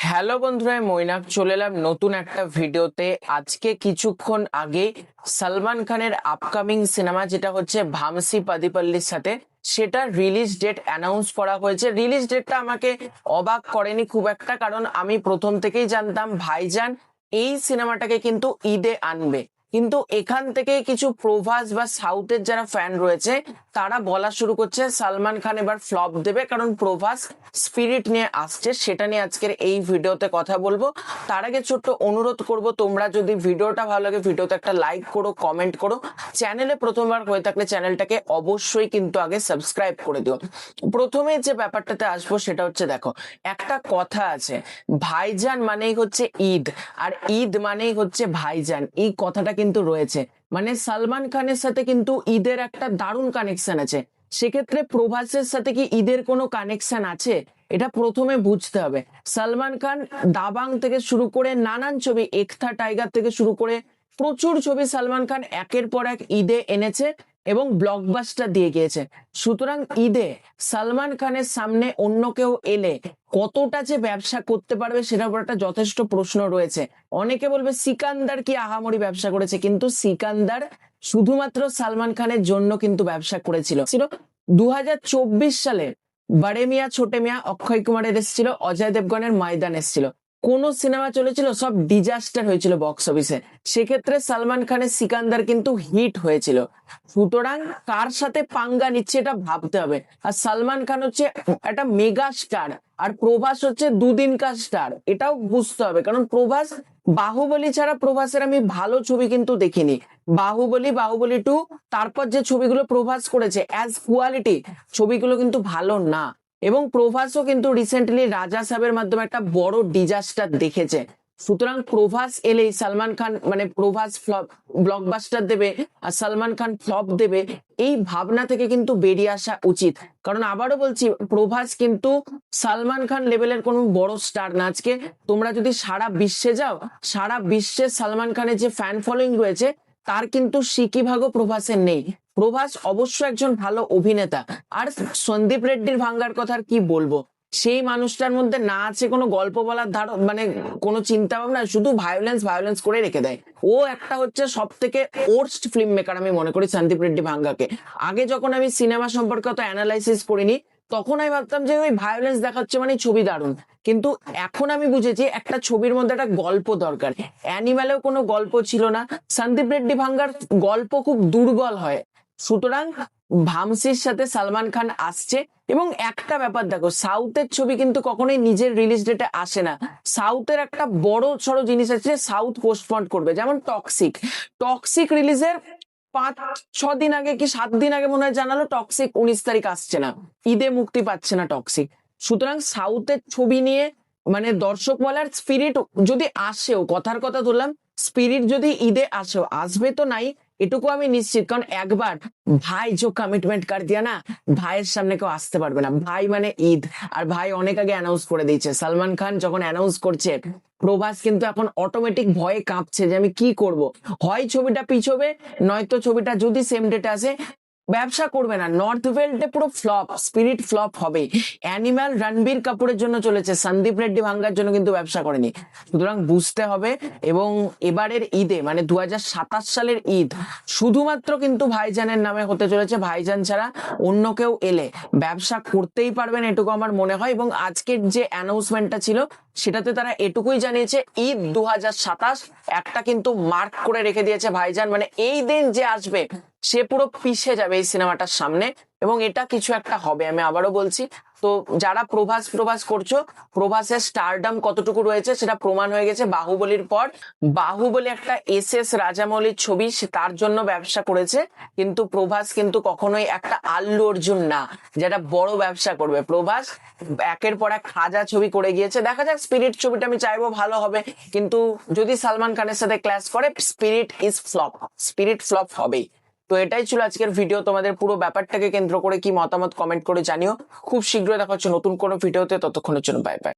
Hello বন্ধুরা, মৈনাক চলে এলাম নতুন একটা ভিডিওতে। আজকে কিছুক্ষণ আগে সালমান খানের আপকামিং সিনেমা যেটা হচ্ছে ভামসি পাদিপল্লির সাথে, সেটা রিলিজ ডেট অ্যানাউন্স করা হয়েছে। রিলিজ ডেটটা আমাকে অবাক করেনি খুব একটা, কারণ আমি প্রথম থেকেই জানতাম ভাইজান এই সিনেমাটাকে কিন্তু ঈদে আনবে। কিন্তু এখান থেকে কিছু প্রভাস বা সাউথের যারা ফ্যান রয়েছে তারা বলা শুরু করছে সালমান খান এবার ফ্লপ দেবে, কারণ প্রভাস স্পিরিট নিয়ে আসছে। সেটা নিয়ে আজকের এই ভিডিওতে কথা বলবো। তার আগে ছোট্ট অনুরোধ করব, তোমরা যদি ভিডিওটা ভালো লাগে ভিডিওতে একটা লাইক করো, কমেন্ট করো। চ্যানেলে প্রথমবার হয়ে থাকলে চ্যানেলটাকে অবশ্যই কিন্তু আগে সাবস্ক্রাইব করে দিও। প্রথমে যে ব্যাপারটাতে আসবো সেটা হচ্ছে, দেখো একটা কথা আছে, ভাইজান মানেই হচ্ছে ঈদ, আর ঈদ মানেই হচ্ছে ভাইজান, এই কথাটা কিন্তু রয়েছে। মানে সালমান খানের সাথে কিন্তু ঈদের একটা দারুণ কানেকশন আছে। সেক্ষেত্রে প্রভাসের সাথে কি ঈদের কোনো কানেকশন আছে, এটা প্রথমে বুঝতে হবে। সালমান খান দাবাং থেকে শুরু করে নানান ছবি, একতা টাইগার থেকে শুরু করে প্রচুর ছবি সালমান খান একের পর এক ঈদে এনেছে এবং ব্লকবাস্টার দিয়ে গিয়েছে। সুতরাং ঈদে সালমান খানের সামনে অন্য কেউ এলে কতটা যে ব্যবসা করতে পারবে সেটার উপর একটা যথেষ্ট প্রশ্ন রয়েছে। অনেকে বলবে সিকান্দার কি আহামরি ব্যবসা করেছে, কিন্তু সিকান্দার শুধুমাত্র সালমান খানের জন্য কিন্তু ব্যবসা করেছিল। 2024 সালে বড়ে মিয়া ছোটে মিয়া অক্ষয় কুমারের এসেছিল, অজয় দেবগনের ময়দান এসেছিল, কোন সিনেমা চলেছিল সব ডিজাস্টার হয়েছিল বক্স অফিসে। সেক্ষেত্রে সালমান খানের সিকান্দার কিন্তু হিট হয়েছিল। সুতরাং কার সাথে পাঙ্গা নিচ্ছে এটা ভাবতে হবে। আর সালমান খান হচ্ছে একটা মেগা স্টার, আর প্রভাস হচ্ছে দুদিনকার স্টার, এটাও বুঝতে হবে। কারণ প্রভাস, বাহুবলী ছাড়া প্রভাসের আমি ভালো ছবি কিন্তু দেখিনি। বাহুবলী, বাহুবলী 2, তারপর যে ছবিগুলো প্রভাস করেছে অ্যাজ কোয়ালিটি ছবিগুলো কিন্তু ভালো না। এবং প্রভাসও কিন্তু রিসেন্টলি রাজা সাহেবের মাধ্যমে একটা বড় ডিজাস্টার দেখেছে। সুতরাং প্রভাস এলেই সালমান খান, মানে প্রভাস ফ্লপ ব্লকবাস্টার দেবে আর সালমান খান ফ্লপ দেবে, এই ভাবনা থেকে কিন্তু বেরিয়ে আসা উচিত। কারণ আবারও বলছি, প্রভাস কিন্তু সালমান খান লেভেলের কোনো বড় স্টার না। আজকে তোমরা যদি সারা বিশ্বে যাও, সারা বিশ্বে সালমান খানের যে ফ্যান ফলোইং রয়েছে তার কিন্তু সিকিভাগও প্রভাসের নেই। প্রভাস অবশ্য একজন ভালো অভিনেতা, আর সন্দীপ রেড্ডির ভাঙ্গার কথা আর কি বলবো। সেই মানুষটার মধ্যে না আছে কোনো গল্প বলার মানে কোনো চিন্তা ভাবনা, শুধু ভায়োলেন্স ভায়োলেন্স করে রেখে দেয়। ও একটা হচ্ছে সব থেকে ওর্স্ট ফিল্ম মেকার আমি মনে করি সন্দীপ রেড্ডি ভাঙ্গাকে। আগে যখন আমি সিনেমা সম্পর্কে অত অ্যানালাইসিস করিনি তখন আমি ভাবতাম যে ওই ভায়োলেন্স দেখাচ্ছে মানে ছবি দারুণ, কিন্তু এখন আমি বুঝেছি একটা ছবির মধ্যে একটা গল্প দরকার। অ্যানিমালেও কোনো গল্প ছিল না, সন্দীপ রেড্ডি ভাঙ্গার গল্প খুব দুর্বল হয়। সুতরাং ভামসির সাথে সালমান খান আসছে। এবং একটা ব্যাপার দেখো, সাউথের ছবি কিন্তু কখনোই নিজের রিলিজ ডেটে আসে না। সাউথের একটা বড় সড়ো জিনিস আছে, সাউথ পোস্টপন্ড করবে। যেমন টক্সিক, টক্সিক রিলিজের 5-6 দিন আগে কি 7 দিন আগে মনে হয় জানালো টক্সিক 19 তারিখ আসছে না, ঈদে মুক্তি পাচ্ছে না টক্সিক। সুতরাং সাউথের ছবি নিয়ে মানে দর্শক বলার স্পিরিট যদি আসেও, কথার কথা ধরলাম, স্পিরিট যদি ঈদে আসেও, আসবে তো নাই এটুকু আমি নিশ্চিত। কারণ একবার ভাই যে কমিটমেন্ট কর দিয়া না, ভাইয়ের সামনে কেউ আসতে পারবে না। ভাই মানে ঈদ, আর ভাই অনেক আগে অ্যানাউন্স করে দিয়েছে। সালমান খান যখন অ্যানাউন্স করছে, প্রভাস কিন্তু এখন অটোমেটিক ভয়ে কাঁপছে যে আমি কি করব। হয় ছবিটা পিছবে, নয়তো ছবিটা যদি সেম ডেটে আসে ব্যবসা করবে না। নর্থ বেল্টে পুরো ফ্লপ, স্পিরিট ফ্লপ হবে। অ্যানিমাল রণবীর কাপুরের জন্য চলেছে, সন্দীপ রেড্ডি ভাঙ্গার জন্য কিন্তু ব্যবসা করেনি। সুতরাং বুঝতে হবে। এবং এবারের ঈদে মানে 2027 সালের ঈদ শুধুমাত্র কিন্তু ভাইজানের নামে হতে চলেছে। ভাইজান ছাড়া অন্য কেউ এলে ব্যবসা করতেই পারবেন এটুকু আমার মনে হয়। এবং আজকের যে অ্যানাউন্সমেন্টটা ছিল সেটাতে তারা এটুকুই জানিয়েছে, ঈদ 2027 একটা কিন্তু মার্ক করে রেখে দিয়েছে ভাইজান। মানে এই দিন যে আসবে সে পুরো পিষে যাবে এই সিনেমাটার সামনে, এবং এটা কিছু একটা হবে। আমি আবারও বলছি, তো যারা প্রভাস প্রভাস করছো, প্রভাসের স্টারডাম কতটুকু রয়েছে সেটা প্রমাণ হয়ে গেছে বাহুবলীর পর। বাহুবলী একটা এস রাজামৌলির ছবি, সে তার জন্য ব্যবসা করেছে, কিন্তু প্রভাস কিন্তু কখনোই একটা আল্লু অর্জুন না যেটা বড় ব্যবসা করবে। প্রভাস একের পর এক হাজার ছবি করে গিয়েছে। দেখা যাক, স্পিরিট ছবিটা আমি চাইবো ভালো হবে, কিন্তু যদি সালমান খানের সাথে ক্ল্যাশ করে spirit is flop, spirit flop হবেই। তো এটাই ছিল আজকের ভিডিও। তোমাদের পুরো ব্যাপারটাকে কেন্দ্র করে কি মতামত কমেন্ট করে জানিও। খুব শীঘ্রই দেখা হচ্ছে নতুন কোনো ভিডিওতে, ততক্ষণের জন্য বাই বাই।